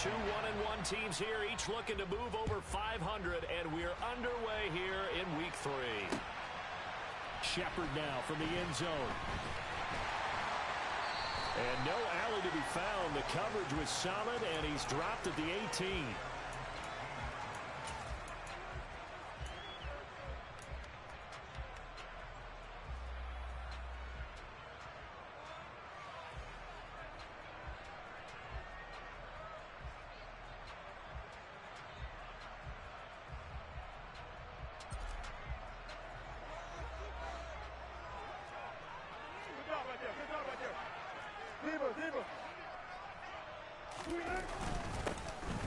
Two 1-1 teams here, each looking to move over 500, and we're underway here in Week 3. Shepard now from the end zone. And no alley to be found. The coverage was solid, and he's dropped at the 18.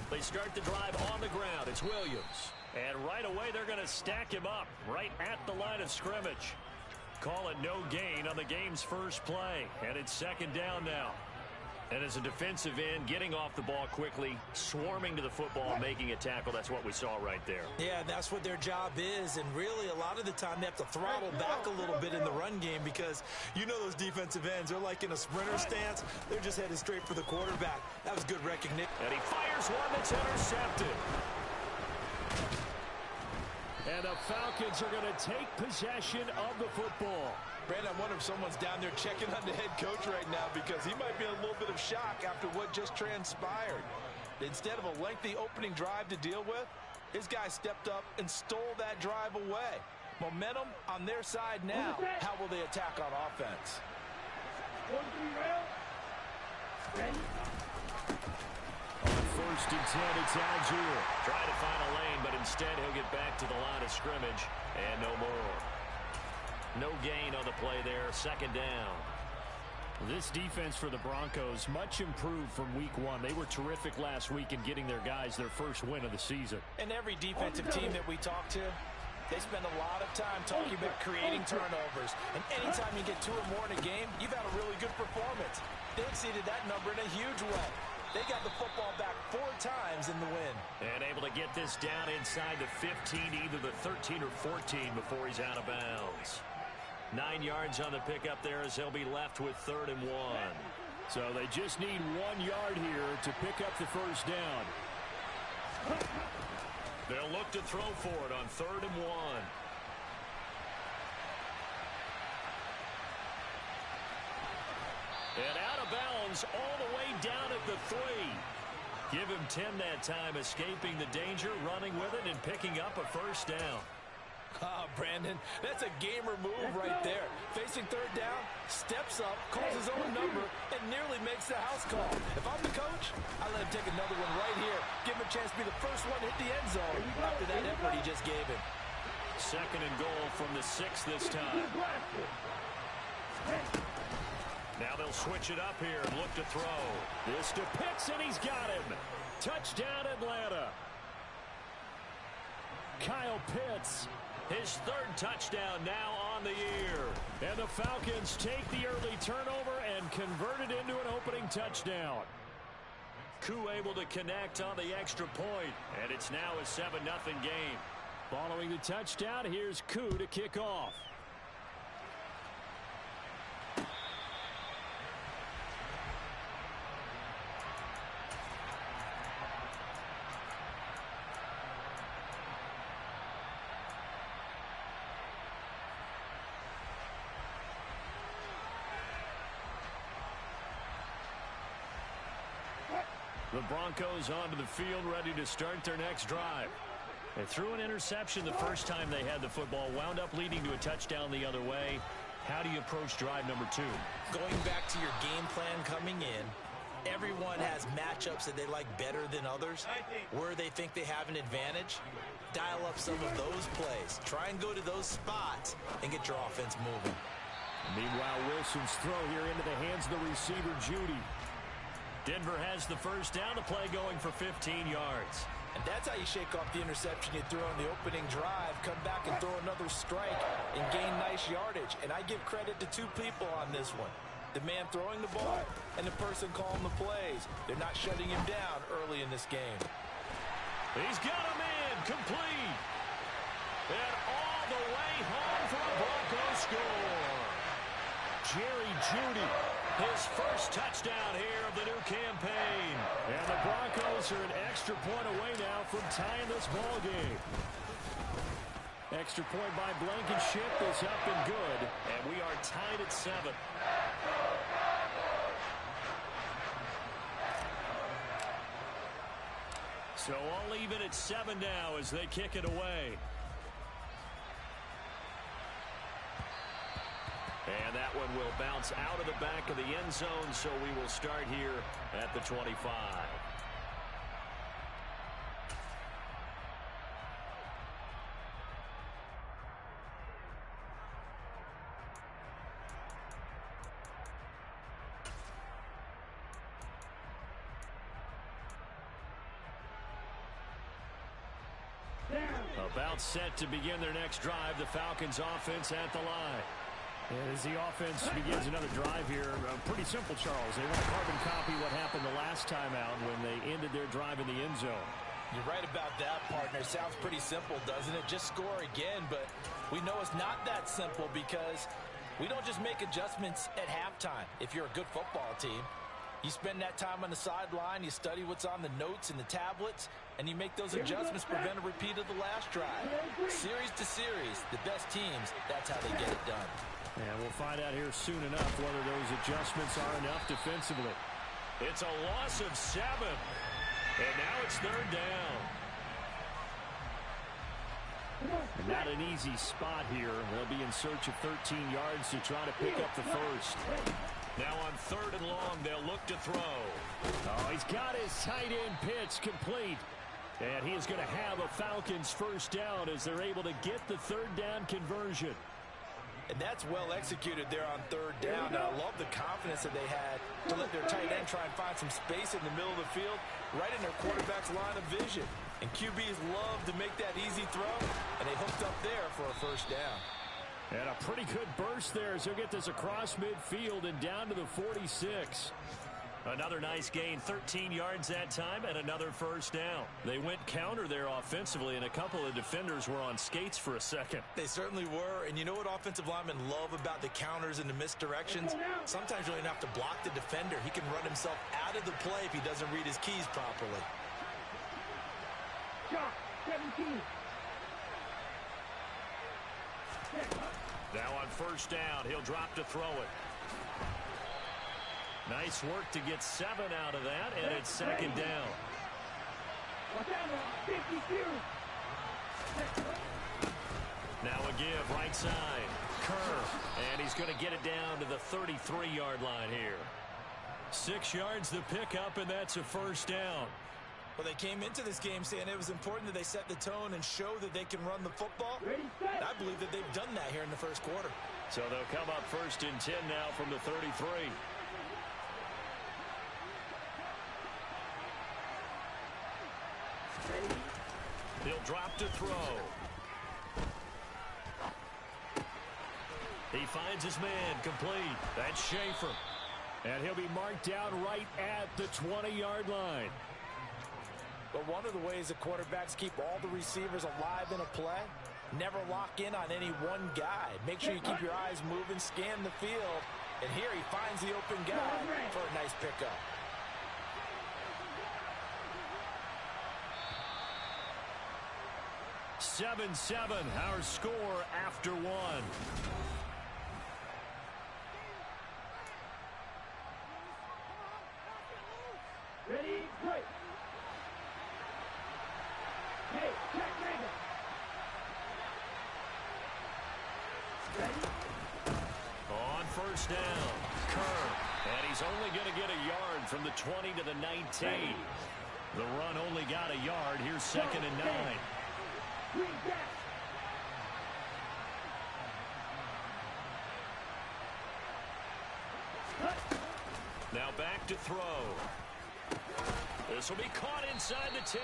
They start the drive on the ground. It's Williams. And right away, they're going to stack him up right at the line of scrimmage. Call it no gain on the game's first play. And it's second down now. And as a defensive end, getting off the ball quickly, swarming to the football, making a tackle, that's what we saw right there. Yeah, that's what their job is. And really, a lot of the time, they have to throttle back a little bit in the run game because you know those defensive ends, they're like in a sprinter stance. They're just headed straight for the quarterback. That was good recognition. And he fires one that's intercepted. And the Falcons are going to take possession of the football. Brandon, I wonder if someone's down there checking on the head coach right now because he might be in a little bit of shock after what just transpired. Instead of a lengthy opening drive to deal with, his guy stepped up and stole that drive away. Momentum on their side now. How will they attack on offense? 1st and 10, it's Algier. Trying to find a lane, but instead he'll get back to the line of scrimmage and no more. No gain on the play there. Second down. This defense for the Broncos, much improved from Week 1. They were terrific last week in getting their guys their first win of the season. And every defensive team that we talk to, they spend a lot of time talking about creating turnovers. And anytime you get 2 or more in a game, you've had a really good performance. They exceeded that number in a huge way. They got the football back 4 times in the win. And able to get this down inside the 15, either the 13 or 14 before he's out of bounds. 9 yards on the pickup there as he'll be left with 3rd and 1. So they just need 1 yard here to pick up the first down. They'll look to throw for it on 3rd and 1. And out of bounds all the way down at the 3. Give him 10 that time, escaping the danger, running with it, and picking up a first down. Ah, Brandon, that's a gamer move right there. Facing 3rd down, steps up, calls his own number, and nearly makes the house call. If I'm the coach, I let him take another one right here. Give him a chance to be the first one to hit the end zone after that effort he just gave him. 2nd and goal from the 6 this time. Now they'll switch it up here and look to throw. This to Pitts, and he's got him. Touchdown, Atlanta. Kyle Pitts. His 3rd touchdown now on the year. And the Falcons take the early turnover and convert it into an opening touchdown. Koo able to connect on the extra point, and it's now a 7-0 game. Following the touchdown, here's Koo to kick off. The Broncos onto the field, ready to start their next drive. They threw an interception the first time they had the football, wound up leading to a touchdown the other way. How do you approach drive number 2? Going back to your game plan coming in, everyone has matchups that they like better than others, where they think they have an advantage. Dial up some of those plays. Try and go to those spots and get your offense moving. Meanwhile, Wilson's throw here into the hands of the receiver, Judy. Denver has the first down, the play going for 15 yards. And that's how you shake off the interception you threw on the opening drive, come back and throw another strike and gain nice yardage. And I give credit to 2 people on this one. The man throwing the ball and the person calling the plays. They're not shutting him down early in this game. He's got him in, complete. And all the way home for a Broncos score. Jerry Jeudy His first touchdown here of the new campaign. And the Broncos are an extra point away now from tying this ball game. Extra point by Blankenship is up and good. And we are tied at 7. So all even at 7 now as they kick it away. And that one will bounce out of the back of the end zone, so we will start here at the 25. About set to begin their next drive, the Falcons offense at the line. And as the offense begins another drive here, pretty simple, Charles. They want to carbon copy what happened the last time out when they ended their drive in the end zone. You're right about that, partner. Sounds pretty simple, doesn't it? Just score again, but we know it's not that simple because we don't just make adjustments at halftime. If you're a good football team, you spend that time on the sideline, you study what's on the notes and the tablets, and you make those adjustments to prevent a repeat of the last drive. Series to series, the best teams, that's how they get it done. And we'll find out here soon enough whether those adjustments are enough defensively. It's a loss of 7. And now it's 3rd down. And not an easy spot here. They'll be in search of 13 yards to try to pick up the first. Now on 3rd and long, they'll look to throw. Oh, he's got his tight end pitch complete. And he is going to have a Falcons first down as they're able to get the 3rd down conversion. And that's well executed there on 3rd down. And I love the confidence that they had to let their tight end try and find some space in the middle of the field, right in their quarterback's line of vision. And QBs love to make that easy throw, and they hooked up there for a first down. And a pretty good burst there as he'll get this across midfield and down to the 46. Another nice gain, 13 yards that time, and another first down. They went counter there offensively, and a couple of defenders were on skates for a second. They certainly were, and you know what offensive linemen love about the counters and the misdirections? Sometimes you don't even have to block the defender. He can run himself out of the play if he doesn't read his keys properly. Shot, 17. Now on first down, he'll drop to throw it. Nice work to get 7 out of that, and it's 2nd down. Now a give, right side. Curve, and he's going to get it down to the 33-yard line here. 6 yards to pick up, and that's a first down. Well, they came into this game saying it was important that they set the tone and show that they can run the football. And I believe that they've done that here in the first quarter. So they'll come up 1st and 10 now from the 33. He'll drop to throw. He finds his man complete. That's Schaefer. And he'll be marked down right at the 20-yard line. But one of the ways the quarterbacks keep all the receivers alive in a play, never lock in on any one guy. Make sure you keep your eyes moving, scan the field. And here he finds the open guy for a nice pickup. Seven, our score after 1. Ready, play. Hey, check Randall. Ready? On first down, Kerr. And he's only going to get a yard from the 20 to the 19. The run only got a yard. Here's 2nd and 9. Now back to throw. This will be caught inside the 10.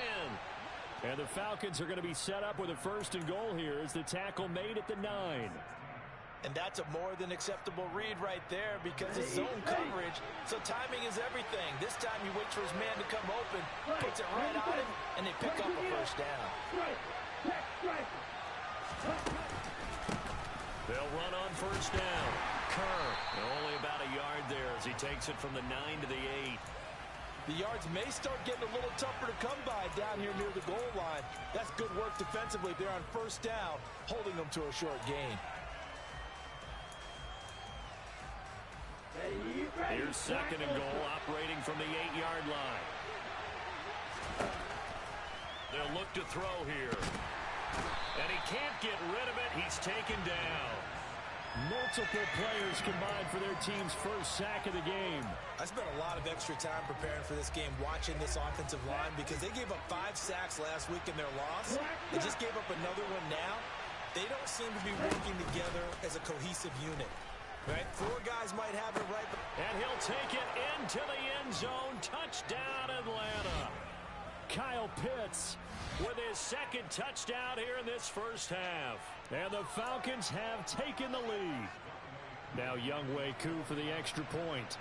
And the Falcons are going to be set up with a 1st and goal here as the tackle made at the 9. And that's a more than acceptable read right there because it's zone coverage, so timing is everything. This time he waits for his man to come open, puts it right on him, and they pick up a first down. They'll run on first down. Kerr, only about a yard there. as he takes it from the 9 to the 8. The yards may start getting a little tougher to come by down here near the goal line. That's good work defensively there on first down, holding them to a short gain. Here's second and goal, operating from the 8-yard line. They'll look to throw here. And he can't get rid of it. He's taken down. Multiple players combined for their team's first sack of the game. I spent a lot of extra time preparing for this game, watching this offensive line, because they gave up 5 sacks last week in their loss. They just gave up another one now. They don't seem to be working together as a cohesive unit. Right? 4 guys might have it right. And he'll take it into the end zone. Touchdown, Atlanta. Kyle Pitts with his second touchdown here in this first half. And the Falcons have taken the lead. Now Mamba Wk3 for the extra point.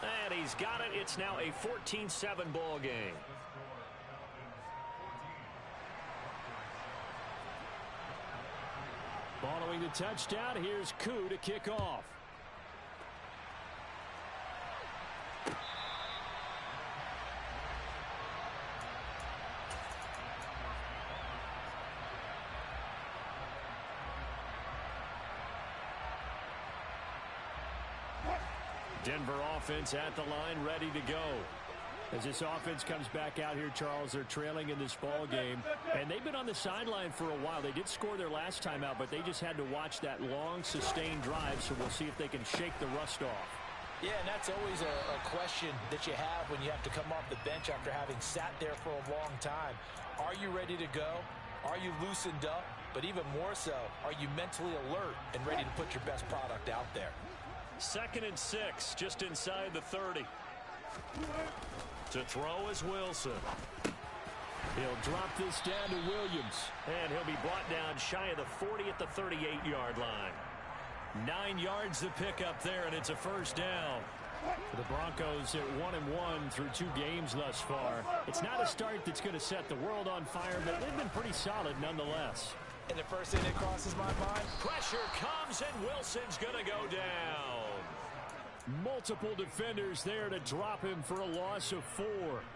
And he's got it. It's now a 14-7 ball game. Following the touchdown, here's Wk3 to kick off. Denver offense at the line, ready to go. As this offense comes back out here, Charles, they're trailing in this ball game. And they've been on the sideline for a while. They did score their last time out, but they just had to watch that long, sustained drive, so we'll see if they can shake the rust off. Yeah, and that's always a question that you have when you have to come off the bench after having sat there for a long time. Are you ready to go? Are you loosened up? But even more so, are you mentally alert and ready to put your best product out there? 2nd and 6, just inside the 30. To throw is Wilson. He'll drop this down to Williams. And he'll be brought down shy of the 40 at the 38-yard line. 9 yards to pick up there, and it's a first down. For the Broncos at 1-1 through 2 games thus far. It's not a start that's going to set the world on fire, but they've been pretty solid nonetheless. And the first thing that crosses my mind, pressure comes, and Wilson's going to go down. Multiple defenders there to drop him for a loss of 4.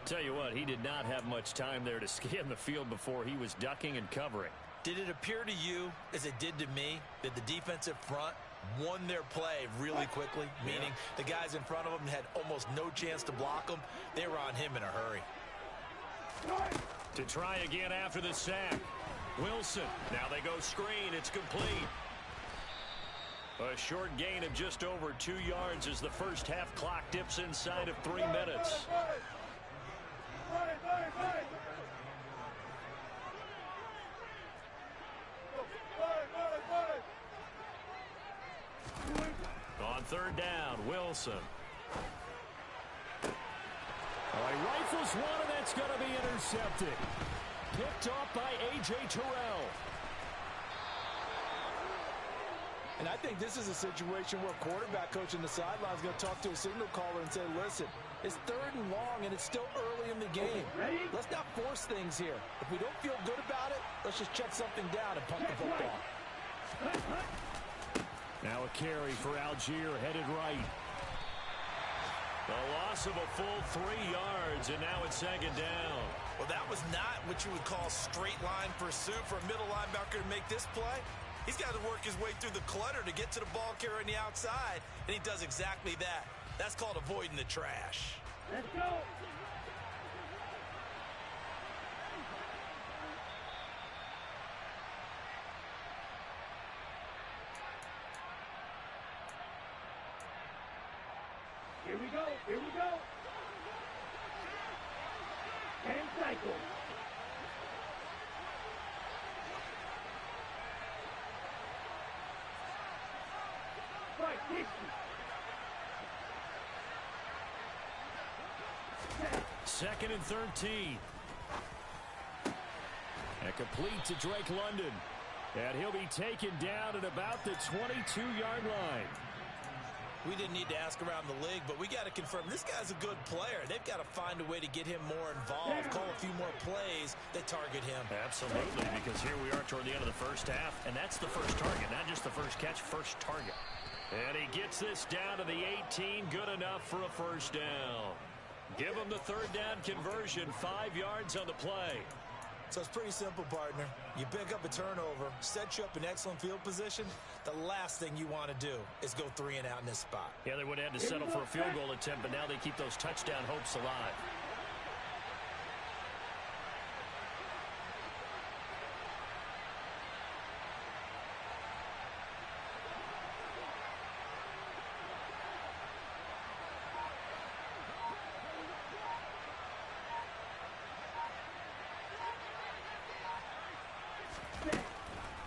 Tell you what, he did not have much time there to scan the field before he was ducking and covering. Did it appear to you, as it did to me, that the defensive front won their play really quickly? Meaning the guys in front of them had almost no chance to block them. They were on him in a hurry. To try again after the sack. Wilson. Now they go screen. It's complete. A short gain of just over 2 yards as the first half clock dips inside of 3 minutes. On 3rd down, Wilson. He rifles one, and that's going to be intercepted. Picked off by A.J. Terrell. And I think this is a situation where quarterback coach in the sideline is going to talk to a signal caller and say, listen, it's 3rd and long, and it's still early in the game. Let's not force things here. If we don't feel good about it, let's just check something down and punt the football. Now a carry for Algier, headed right. The loss of a full 3 yards, and now it's 2nd down. Well, that was not what you would call straight line pursuit for a middle linebacker to make this play. He's got to work his way through the clutter to get to the ball carrier on the outside, and he does exactly that. That's called avoiding the trash. Let's go. Here we go. Here we go. And cycle. Right, 60. 2nd and 13. And complete to Drake London. And he'll be taken down at about the 22-yard line. We didn't need to ask around the league, but we got to confirm this guy's a good player. They've got to find a way to get him more involved, call a few more plays that target him. Absolutely, because here we are toward the end of the first half, and that's the first target, not just just the first catch, first target. And he gets this down to the 18. Good enough for a first down. Give him the third down conversion. 5 yards on the play. So it's pretty simple, partner. You pick up a turnover, set you up in excellent field position. The last thing you want to do is go 3 and out in this spot. Yeah, they would have had to settle for a field goal attempt, but now they keep those touchdown hopes alive.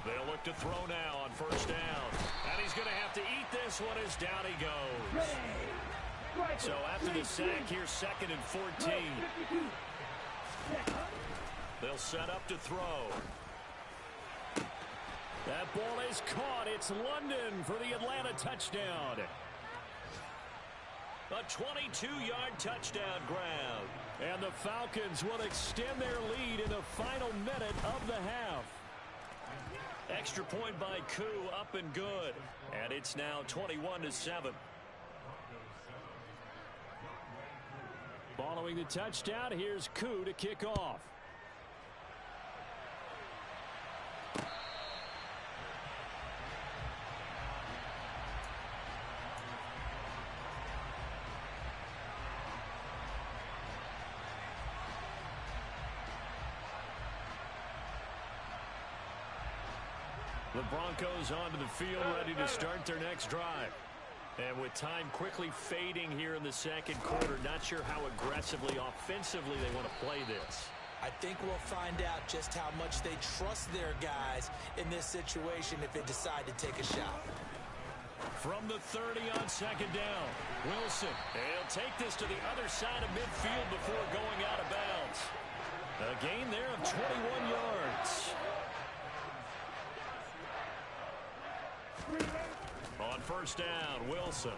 They'll look to throw now on first down. And he's going to have to eat this one as down he goes. So after the sack, here's 2nd and 14. They'll set up to throw. That ball is caught. It's London for the Atlanta touchdown. A 22-yard touchdown grab. And the Falcons will extend their lead in the final minute of the half. Extra point by Koo, up and good. And it's now 21-7. Following the touchdown, here's Koo to kick off. The Broncos onto the field, ready to start their next drive. And with time quickly fading here in the second quarter, not sure how aggressively, offensively they want to play this. I think we'll find out just how much they trust their guys in this situation if they decide to take a shot. From the 30 on second down, Wilson. He'll take this to the other side of midfield before going out of bounds. A gain there of 21 yards. On first down, Wilson.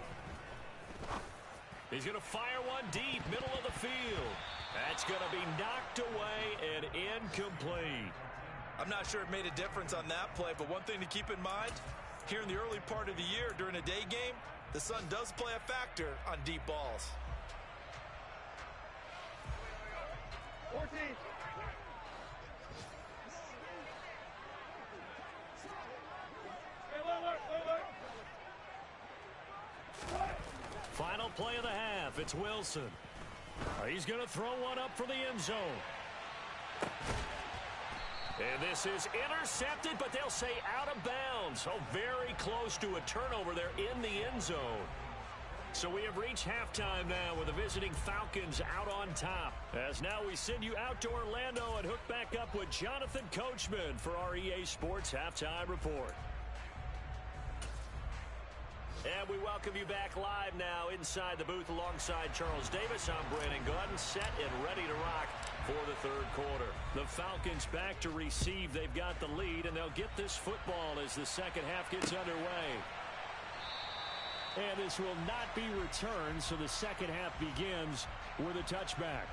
He's going to fire one deep, middle of the field. That's going to be knocked away and incomplete. I'm not sure it made a difference on that play, but one thing to keep in mind, here in the early part of the year during a day game, the sun does play a factor on deep balls. 14. Final play of the half. It's Wilson. He's going to throw one up for the end zone. And this is intercepted, but they'll say out of bounds. Oh, very close to a turnover there in the end zone. So we have reached halftime now with the visiting Falcons out on top. As now we send you out to Orlando and hook back up with Jonathan Coachman for our EA Sports Halftime Report. And we welcome you back live now inside the booth alongside Charles Davis. I'm Brandon Gordon, set and ready to rock for the third quarter. The Falcons back to receive. They've got the lead, and they'll get this football as the second half gets underway. And this will not be returned, so the second half begins with a touchback.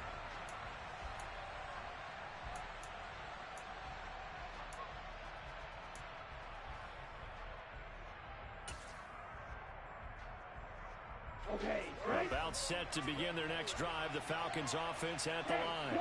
About set to begin their next drive, the Falcons offense at the line.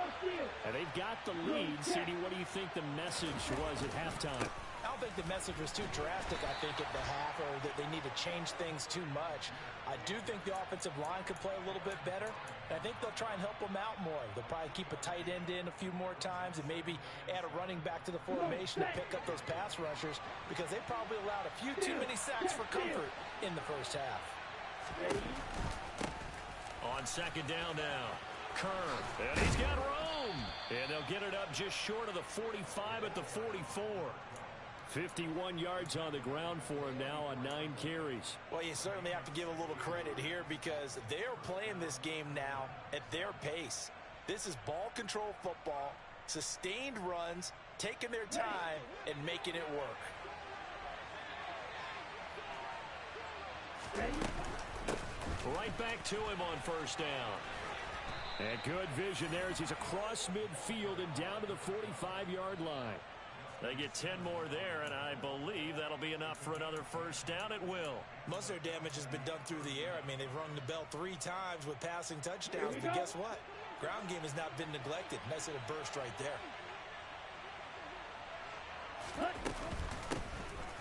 And they've got the lead. CD, what do you think the message was at halftime? I don't think the message was too drastic, I think, at the half, or that they need to change things too much. I do think the offensive line could play a little bit better. And I think they'll try and help them out more. They'll probably keep a tight end in a few more times and maybe add a running back to the formation to pick up those pass rushers, because they probably allowed a few too many sacks for comfort in the first half. On second down now, Kern, and he's got room. And they'll get it up just short of the 45 at the 44. 51 yards on the ground for him now on 9 carries. Well, you certainly have to give a little credit here, because they're playing this game now at their pace. This is ball control football, sustained runs, taking their time, and making it work. Right back to him on first down. And good vision there as he's across midfield and down to the 45-yard line. They get 10 more there, and I believe that'll be enough for another first down at will. Most of their damage has been done through the air. I mean, they've rung the bell 3 times with passing touchdowns, but guess what? Ground game has not been neglected. Nice little burst right there.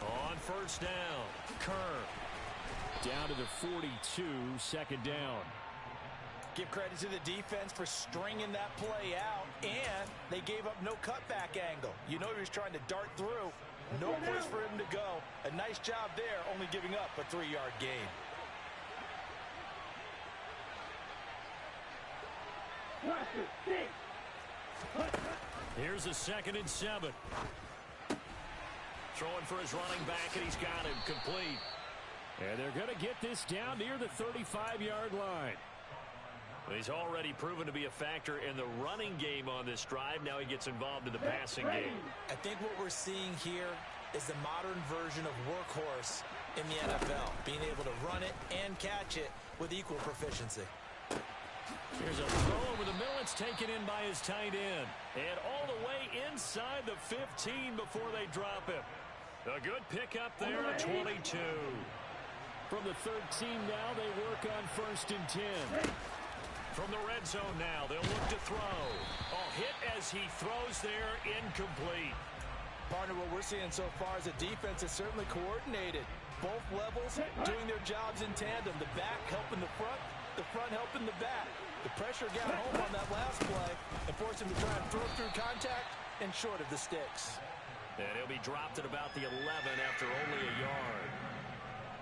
On first down, Kerr. Down to the 42, second down. Give credit to the defense for stringing that play out, and they gave up no cutback angle. You know he was trying to dart through. No place for him to go. A nice job there, only giving up a 3-yard gain. Here's a 2nd and 7. Throwing for his running back, and he's got him complete. And they're going to get this down near the 35-yard line. He's already proven to be a factor in the running game on this drive. Now he gets involved in the passing game. I think what we're seeing here is the modern version of workhorse in the NFL, being able to run it and catch it with equal proficiency. Here's a throw over the middle. It's taken in by his tight end. And all the way inside the 15 before they drop him. A good pickup there at 22. From the 13 now, they work on 1st and 10. From the red zone now, they'll look to throw. Hit as he throws there, incomplete. Partner, what we're seeing so far is the defense is certainly coordinated. Both levels doing their jobs in tandem. The back helping the front helping the back. The pressure got home on that last play and forced him to try and throw through contact and short of the sticks. And he'll be dropped at about the 11 after only a yard.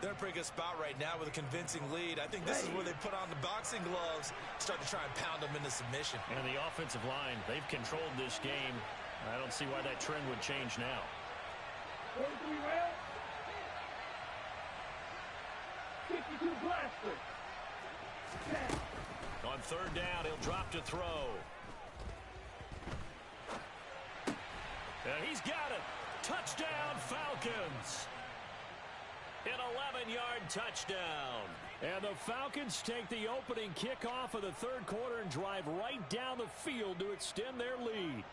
They're in a pretty good spot right now with a convincing lead. I think this is where they put on the boxing gloves, start to try and pound them into submission. And the offensive line, they've controlled this game. I don't see why that trend would change now. 52 blaster. On 3rd down, he'll drop to throw. And he's got it. Touchdown, Falcons. An 11-yard touchdown. And the Falcons take the opening kickoff of the 3rd quarter and drive right down the field to extend their lead.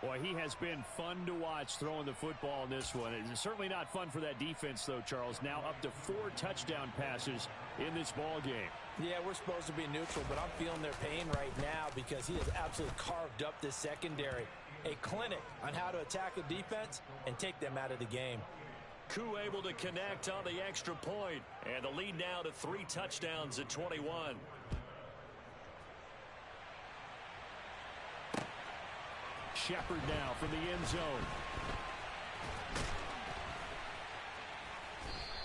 Boy, he has been fun to watch throwing the football in this one. It's certainly not fun for that defense, though, Charles. Now up to 4 touchdown passes in this ball game. Yeah, we're supposed to be neutral, but I'm feeling their pain right now because he has absolutely carved up this secondary. A clinic on how to attack a defense and take them out of the game. Koo able to connect on the extra point. And the lead now to 3 touchdowns at 21. Shepard now from the end zone.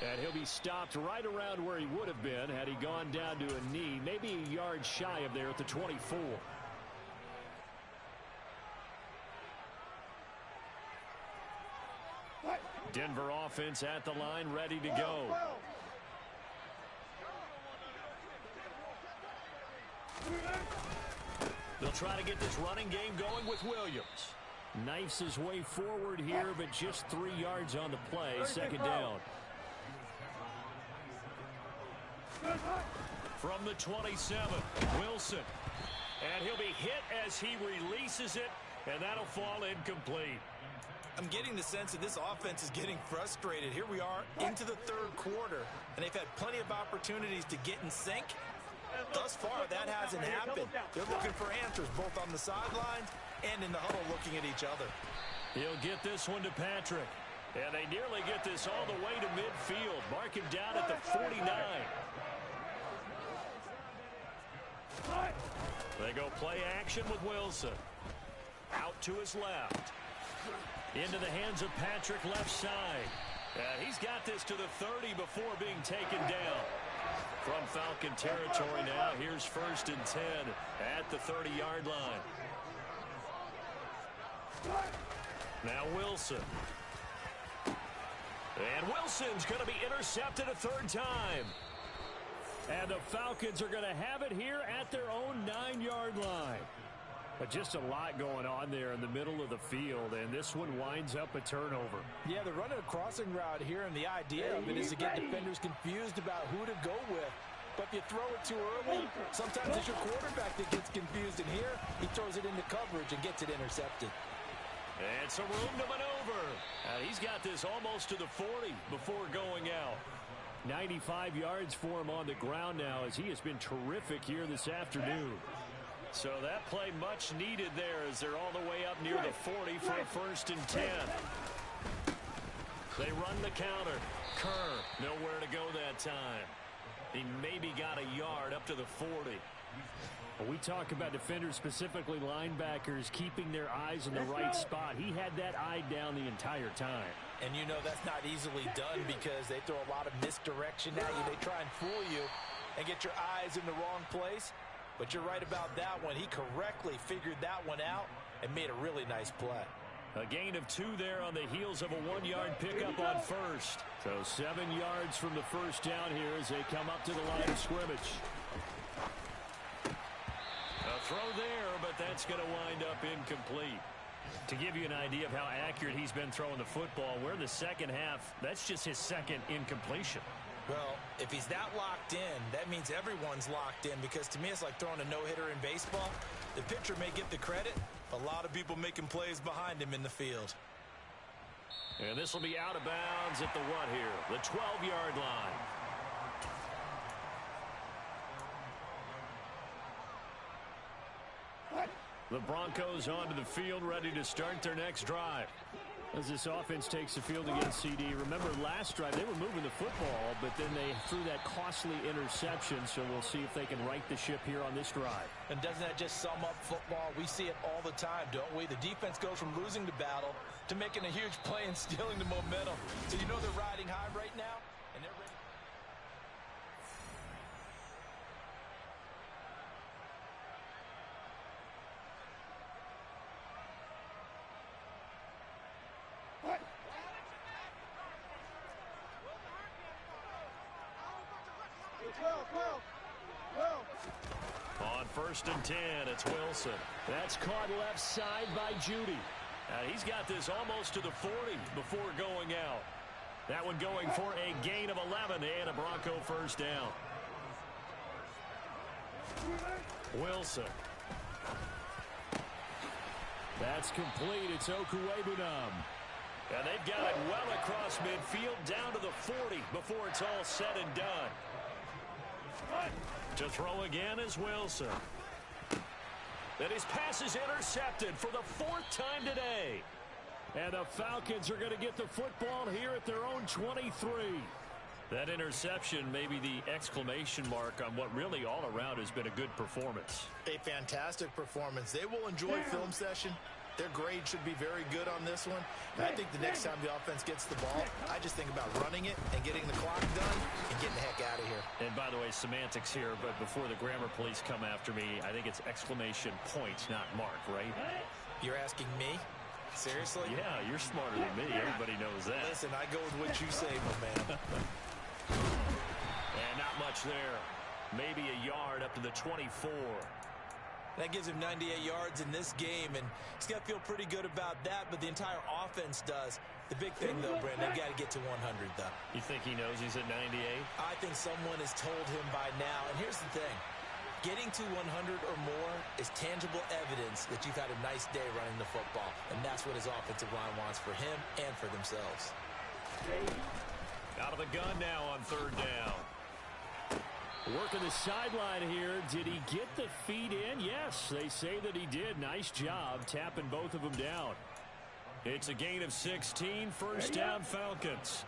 And he'll be stopped right around where he would have been had he gone down to a knee, maybe a yard shy of there at the 24. Denver offense at the line, ready to go. They'll try to get this running game going with Williams. Knifes his way forward here, but just 3 yards on the play. 2nd down. From the 27, Wilson. And he'll be hit as he releases it, and that'll fall incomplete. I'm getting the sense that this offense is getting frustrated. Here we are into the 3rd quarter, and they've had plenty of opportunities to get in sync. Thus far, that hasn't happened. They're looking for answers both on the sidelines and in the huddle looking at each other. He'll get this one to Patrick. And they nearly get this all the way to midfield. Mark him down at the 49. They go play action with Wilson. Out to his left. Into the hands of Patrick left side. He's got this to the 30 before being taken down. From Falcon territory now, here's 1st and 10 at the 30-yard line. Now Wilson. And Wilson's going to be intercepted a 3rd time. And the Falcons are going to have it here at their own 9-yard line. But just a lot going on there in the middle of the field, and this one winds up a turnover. Yeah, they're running a crossing route here, and the idea of it is to get defenders confused about who to go with. But if you throw it too early, sometimes it's your quarterback that gets confused, and here he throws it into coverage and gets it intercepted. And some room to maneuver. He's got this almost to the 40 before going out. 95 yards for him on the ground now as he has been terrific here this afternoon. So that play much needed there as they're all the way up near the 40 for a 1st and 10. They run the counter. Kerr, nowhere to go that time. He maybe got a yard up to the 40. Well, we talk about defenders, specifically linebackers, keeping their eyes in the right spot. He had that eye down the entire time. And you know that's not easily done because they throw a lot of misdirection at you. They try and fool you and get your eyes in the wrong place. But you're right about that one. He correctly figured that one out and made a really nice play. A gain of 2 there on the heels of a 1-yard pickup on 1st. So 7 yards from the 1st down here as they come up to the line of scrimmage. A throw there, but that's going to wind up incomplete. To give you an idea of how accurate he's been throwing the football, we're in the second half. That's just his 2nd incompletion. Well, if he's that locked in, that means everyone's locked in because to me it's like throwing a no-hitter in baseball. The pitcher may get the credit, but a lot of people making plays behind him in the field. And this will be out of bounds at the what here? The 12-yard line. The Broncos onto the field, ready to start their next drive. As this offense takes the field against CD, remember last drive they were moving the football, but then they threw that costly interception, so we'll see if they can right the ship here on this drive. And doesn't that just sum up football? We see it all the time, don't we? The defense goes from losing the battle to making a huge play and stealing the momentum. So you know they're riding high right now, and they're ready. On 1st and 10, it's Wilson. That's caught left side by Judy. He's got this almost to the 40 before going out. That one going for a gain of 11 and a Bronco 1st down. Wilson. That's complete. It's Okuwebunam. And they've got it well across midfield down to the 40 before it's all said and done. To throw again is Wilson. And his pass is intercepted for the 4th time today. And the Falcons are going to get the football here at their own 23. That interception may be the exclamation mark on what really all around has been a good performance. A fantastic performance. They will enjoy film session. Their grade should be very good on this one. And I think the next time the offense gets the ball, I just think about running it and getting the clock done and getting the heck out of here. And by the way, semantics here, but before the grammar police come after me, I think it's exclamation point, not mark, right? You're asking me? Seriously? Yeah, you're smarter than me. Everybody knows that. Listen, I go with what you say, my man. And not much there. Maybe a yard up to the 24. That gives him 98 yards in this game, and he's got to feel pretty good about that, but the entire offense does. The big thing, though, Brandon, they've got to get to 100, though. You think he knows he's at 98? I think someone has told him by now, and here's the thing. Getting to 100 or more is tangible evidence that you've had a nice day running the football, and that's what his offensive line wants for him and for themselves. Out of the gun now on 3rd down. Working the sideline here. Did he get the feet in? Yes, they say that he did. Nice job tapping both of them down. It's a gain of 16. 1st down, Falcons.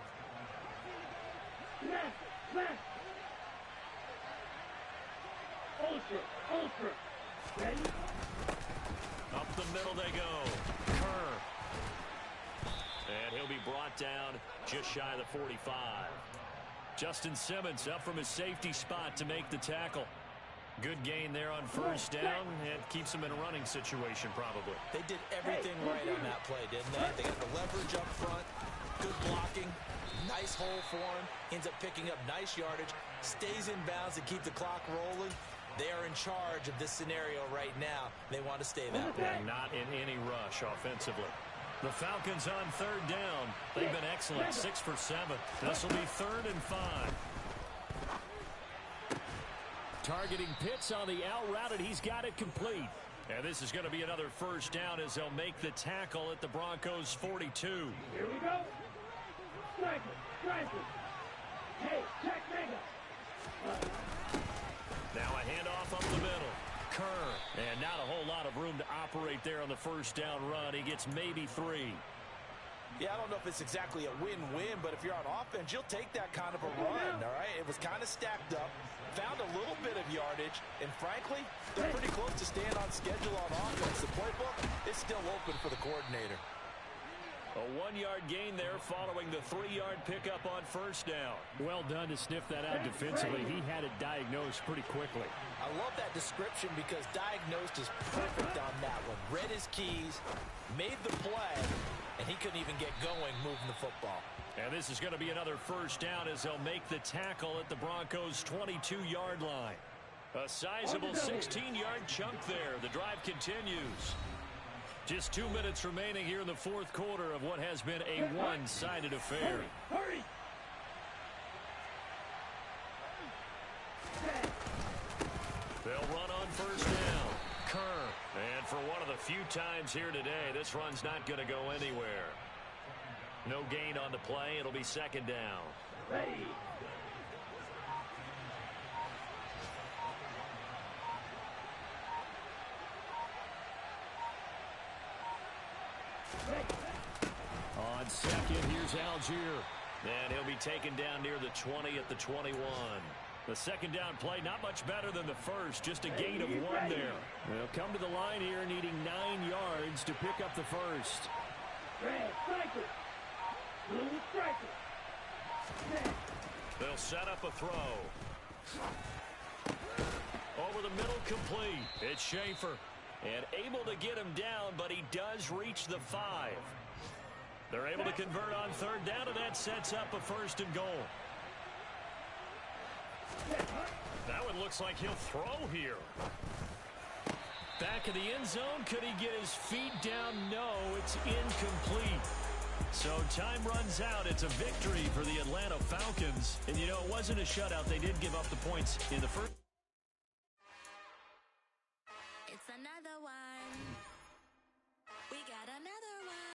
Ultra. Ready? Up the middle they go. Kerr. And he'll be brought down just shy of the 45. Justin Simmons up from his safety spot to make the tackle. Good gain there on 1st down, and keeps him in a running situation probably. They did everything right on that play, didn't they? They got the leverage up front, good blocking, nice hole for him, ends up picking up nice yardage, stays in bounds to keep the clock rolling. They are in charge of this scenario right now. They want to stay that way. And not in any rush offensively. The Falcons on 3rd down. They've been excellent, 6 for 7. This will be 3rd and 5. Targeting Pitts on the out route, and he's got it complete. And this is going to be another first down as they'll make the tackle at the Broncos' 42. Here we go. Striker, striker. Hey, check mega. Now a handoff up the middle. Kerr. And not a whole lot of room to operate there on the first down run. He gets maybe 3. Yeah, I don't know if it's exactly a win-win, but if you're on offense, you'll take that kind of a run, all right? It was kind of stacked up, found a little bit of yardage, and frankly, they're pretty close to staying on schedule on offense. The playbook is still open for the coordinator. A 1-yard gain there following the 3-yard pickup on first down. Well done to sniff that out defensively. He had it diagnosed pretty quickly. I love that description because diagnosed is perfect on that one. Read his keys, made the play, and he couldn't even get going moving the football. And this is going to be another first down as they'll make the tackle at the Broncos' 22-yard line. A sizable 16-yard chunk there. The drive continues. Just 2 minutes remaining here in the fourth quarter of what has been a one-sided affair. Hurry! They'll run on first down. Kerr. And for one of the few times here today, this run's not going to go anywhere. No gain on the play. It'll be second down. Ready! On second, here's Algier. And he'll be taken down near the 20 at the 21. The second down play, not much better than the first, just a gain of 1 there. They'll come to the line here needing 9 yards to pick up the first. Red striker. Blue striker. They'll set up a throw. Over the middle, complete. It's Schaefer. And able to get him down, but he does reach the 5. They're able to convert on third down, and that sets up a first and goal. That one looks like he'll throw here. Back of the end zone. Could he get his feet down? No, it's incomplete. So time runs out. It's a victory for the Atlanta Falcons. And, you know, it wasn't a shutout. They did give up the points in the first. It's another one. We got another one.